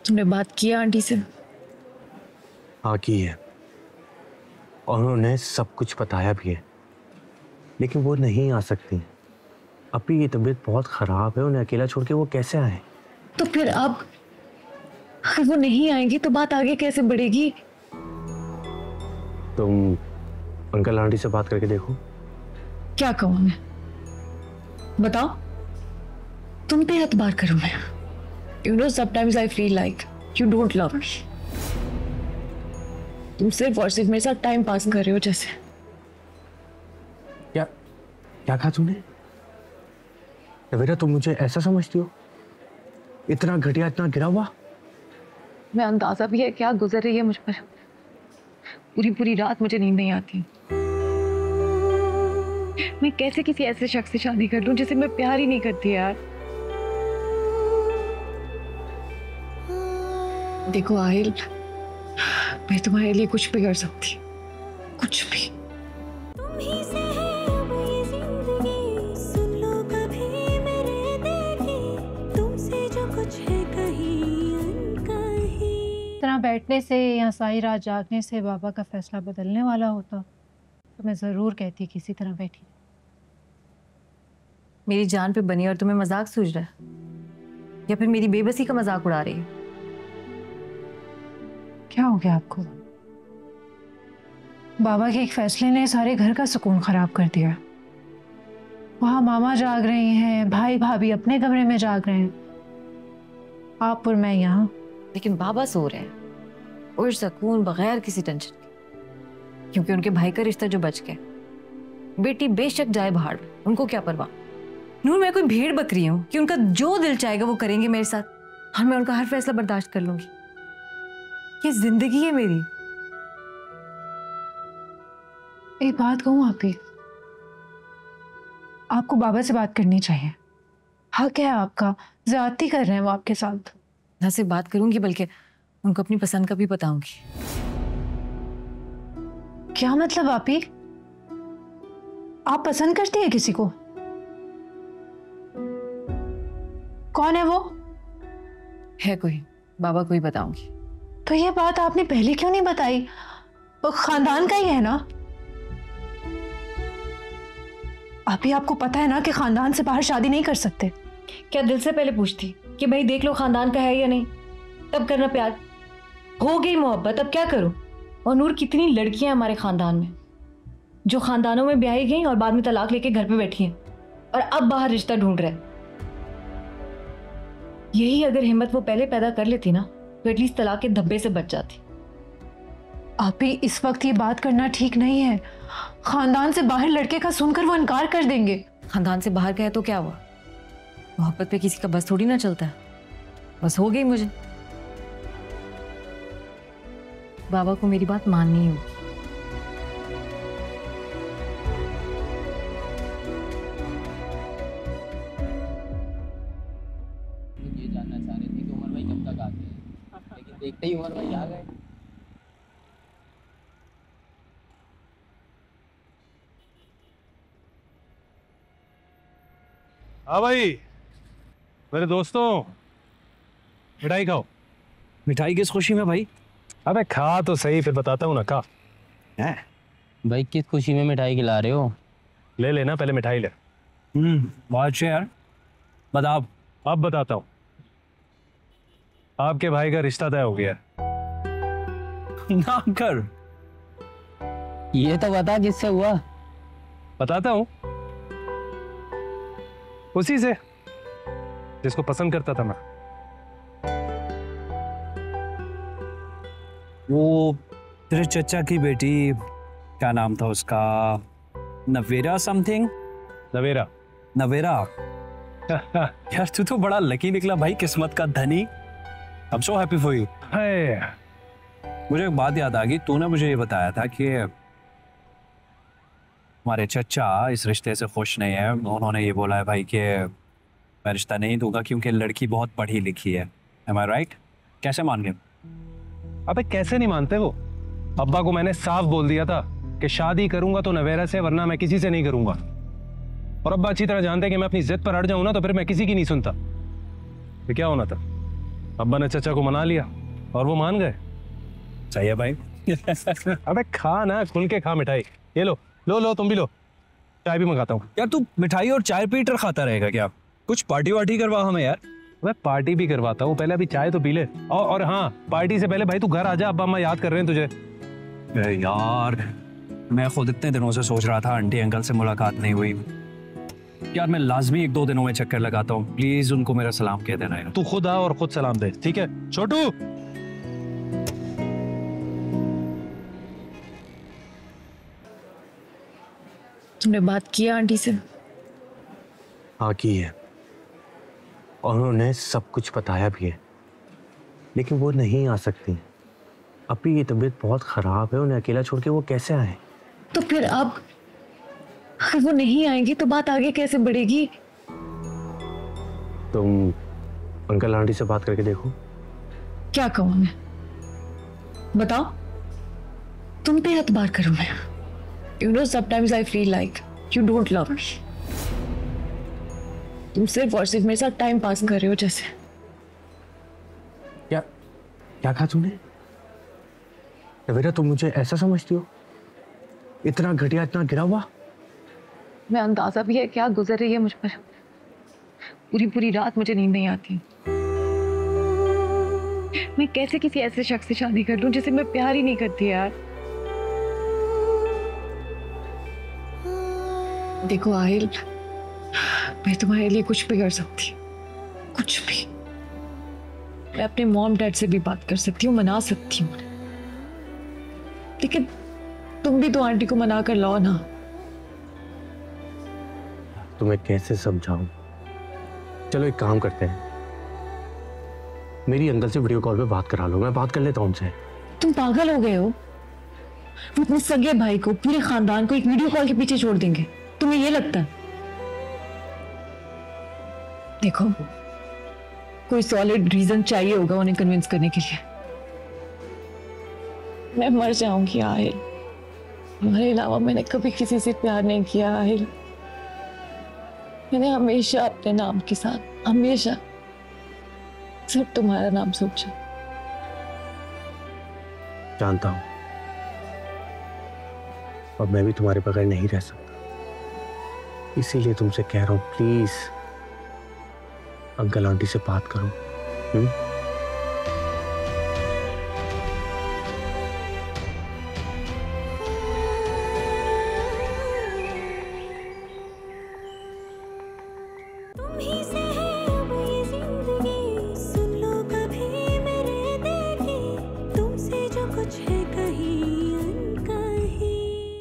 तुमने बात किया आंटी से? हाँ की है, और उन्होंने सब कुछ बताया भी है, लेकिन वो नहीं आ सकती। अभी ये तबीयत बहुत खराब है, उन्हें अकेला छोड़ के वो कैसे आए? तो फिर अब अगर वो नहीं आएंगी तो बात आगे कैसे बढ़ेगी? तुम अंकल आंटी से बात करके देखो। क्या कहूं मैं? बताओ, तुम पे एतबार करूं मैं? You know sometimes I feel like you don't love me. तुम सिर्फ और सिर्फ मेरे साथ टाइम पास कर रहे हो जैसे। क्या क्या कहा तुमने? नवेरा तुम मुझे ऐसा समझती हो? इतना घटिया, इतना गिरा हुआ? मैं अंदाजा भी है क्या गुजर रही है मुझ पर। पूरी पूरी रात मुझे नींद नहीं आती। मैं कैसे किसी ऐसे शख्स से शादी कर लूं जिसे मैं प्यार ही नहीं करती यार। देखो आहिल, मैं तुम्हारे लिए कुछ भी कर सकती, कुछ भी। इतना बैठने से या सारी रात जागने से बाबा का फैसला बदलने वाला होता तो मैं ज़रूर कहती किसी तरह बैठी। मेरी जान पे बनी और तुम्हें मजाक सूझ रहा है, या फिर मेरी बेबसी का मजाक उड़ा रही है? क्या हो गया आपको? बाबा के एक फैसले ने सारे घर का सुकून खराब कर दिया। वहां मामा जाग रहे हैं, भाई भाभी अपने कमरे में जाग रहे हैं, आप और मैं यहाँ। लेकिन बाबा सो रहे हैं और सुकून, बगैर किसी टेंशन के, क्योंकि उनके भाई का रिश्ता जो बच गया। बेटी बेशक जाए बाहर, उनको क्या परवाह। नूर, मैं कोई भेड़ बकरी हूं कि उनका जो दिल चाहेगा वो करेंगे मेरे साथ, और मैं उनका हर फैसला बर्दाश्त कर लूंगी? ये जिंदगी है मेरी। एक बात कहूँ आपकी, आपको बाबा से बात करनी चाहिए। हक है आपका, ज्यादती कर रहे हैं वो आपके साथ। ना सिर्फ बात करूंगी बल्कि उनको अपनी पसंद का भी बताऊंगी। क्या मतलब आपी? आप पसंद करती है किसी को? कौन है वो? है कोई, बाबा को ही बताऊंगी। तो ये बात आपने पहले क्यों नहीं बताई? वो खानदान का ही है ना? अभी आपको पता है ना कि खानदान से बाहर शादी नहीं कर सकते। क्या दिल से पहले पूछती कि भाई देख लो खानदान का है या नहीं, तब करना प्यार? हो गई मोहब्बत, अब क्या करूं? और नूर, कितनी लड़कियां हमारे खानदान में जो खानदानों में ब्याही गई और बाद में तलाक लेके घर पे बैठी हैं और अब बाहर रिश्ता ढूंढ रहे हैं। यही अगर हिम्मत वो पहले पैदा कर लेती ना तो एटलीस्ट तलाक के धब्बे से बच जाती। अभी इस वक्त ये बात करना ठीक नहीं है। खानदान से बाहर लड़के का सुनकर वो इनकार कर देंगे। खानदान से बाहर का है तो क्या हुआ? मोहब्बत पे किसी का बस थोड़ी ना चलता है। बस हो गई मुझे। बाबा को मेरी बात माननी होगी। ये जानना चाह रहे थे कि उमर भाई कब तक आते हैं, लेकिन देखते ही उमर भाई आ गए। हाँ भाई, मेरे दोस्तों, मिठाई खाओ। मिठाई किस खुशी में भाई? अबे खा तो सही, फिर बताता हूँ ना। खा। है भाई किस खुशी में मिठाई खिला रहे हो? ले लेना, पहले मिठाई ले। बहुत अच्छे यार। बताओ। अब बताता हूँ। आपके भाई का रिश्ता तय हो गया। ना कर। ये तो बता किससे हुआ? बताता हूँ, उसी से जिसको पसंद करता था मैं। वो तेरे चचा की बेटी, क्या नाम था उसका? नवेरा समथिंग। नवेरा। नवेरा। यार तू तो बड़ा लकी निकला भाई, किस्मत का धनी। I'm so happy for you। मुझे एक बात याद आ गई, तूने मुझे ये बताया था कि हमारे चचा इस रिश्ते से खुश नहीं है। उन्होंने ये बोला है भाई कि मैं रिश्ता नहीं दूंगा क्योंकि लड़की बहुत पढ़ी लिखी है। Am I right? कैसे मान गए? अबे कैसे नहीं मानते वो? अब्बा को मैंने साफ बोल दिया था कि शादी करूंगा तो नवेरा से, वरना मैं किसी से नहीं करूंगा। और अब्बा अच्छी तरह जानते हैं कि मैं अपनी जिद पर अड़ जाऊं ना तो फिर मैं किसी की नहीं सुनता। फिर क्या होना था? अब्बा ने चचा को मना लिया और वो मान गए। सही है भाई। अबे खा ना, खुल के खा मिठाई। ये लो लो लो, तुम भी लो, चाय भी मंगाता हूँ। यार तू मिठाई और चाय पीटर खाता रहेगा क्या? कुछ पार्टी वार्टी करवा हमें यार। मैं पार्टी भी करवाता हूँ, पहले अभी चाय तो पी ले। और हाँ, पार्टी से पहले भाई तू घर आ जा, अब्बा अम्मा याद कर रहे हैं तुझे। यार मैं खुद इतने दिनों से सोच रहा था आंटी अंकल से मुलाकात नहीं हुई यार। मैं लाजमी 1-2 दिनों में चक्कर लगाता हूँ, प्लीज उनको मेरा सलाम कह देना यार। तू खुद आ और खुद सलाम दे, ठीक है छोटू? तुमने बात किया आंटी से? हाँ की है, और उन्होंने सब कुछ बताया भी है, लेकिन वो नहीं आ सकती। अभी की तबीयत बहुत खराब है, उन्हें अकेला छोड़ के वो कैसे आए? तो फिर अब अगर वो नहीं आएंगी तो बात आगे कैसे बढ़ेगी? तुम अंकल आंटी से बात करके देखो। क्या कहूँ मैं? बताओ, तुम पे एतबार करूं मैं? You know, sometimes I feel like you don't love me. तुम सिर्फ और सिर्फ मेरे साथ टाइम पास कर रहे हो जैसे। क्या क्या कहा तुमने? नवेरा, तुम मुझे ऐसा समझती हो? इतना घटिया, इतना गिरा हुआ? मैं अंदाजा भी है क्या गुजर रही है मुझ पर। पूरी पूरी रात मुझे नींद नहीं आती। मैं कैसे किसी ऐसे शख्स से शादी कर लूं जिसे मैं प्यार ही नहीं करती यार। देखो आहिल, मैं तुम्हारे लिए कुछ भी कर सकती हूँ, कुछ भी। मैं अपने मॉम डैड से भी बात कर सकती हूँ, मना सकती हूँ, लेकिन तुम भी तो आंटी को मना कर लाओ ना। तुम्हें कैसे समझाऊं? चलो एक काम करते हैं, मेरी अंकल से वीडियो कॉल पे बात करा लो, मैं बात कर लेता हूं उनसे। तुम पागल हो गए हो? वो अपने सगे भाई को, पूरे खानदान को एक वीडियो कॉल के पीछे छोड़ देंगे? तुम्हें ये लगता है? देखो, कोई सॉलिड रीजन चाहिए होगा उन्हें कन्विंस करने के लिए। मैं मर जाऊंगी आहिल, तुम्हारे अलावा मैंने कभी किसी से प्यार नहीं किया आहिल। मैंने हमेशा अपने नाम के साथ, हमेशा सिर्फ तुम्हारा नाम सोचा। जानता हूं, और मैं भी तुम्हारे बगैर नहीं रह सकता, इसीलिए तुमसे कह रहा हूं, प्लीज अंकल आंटी से बात करो।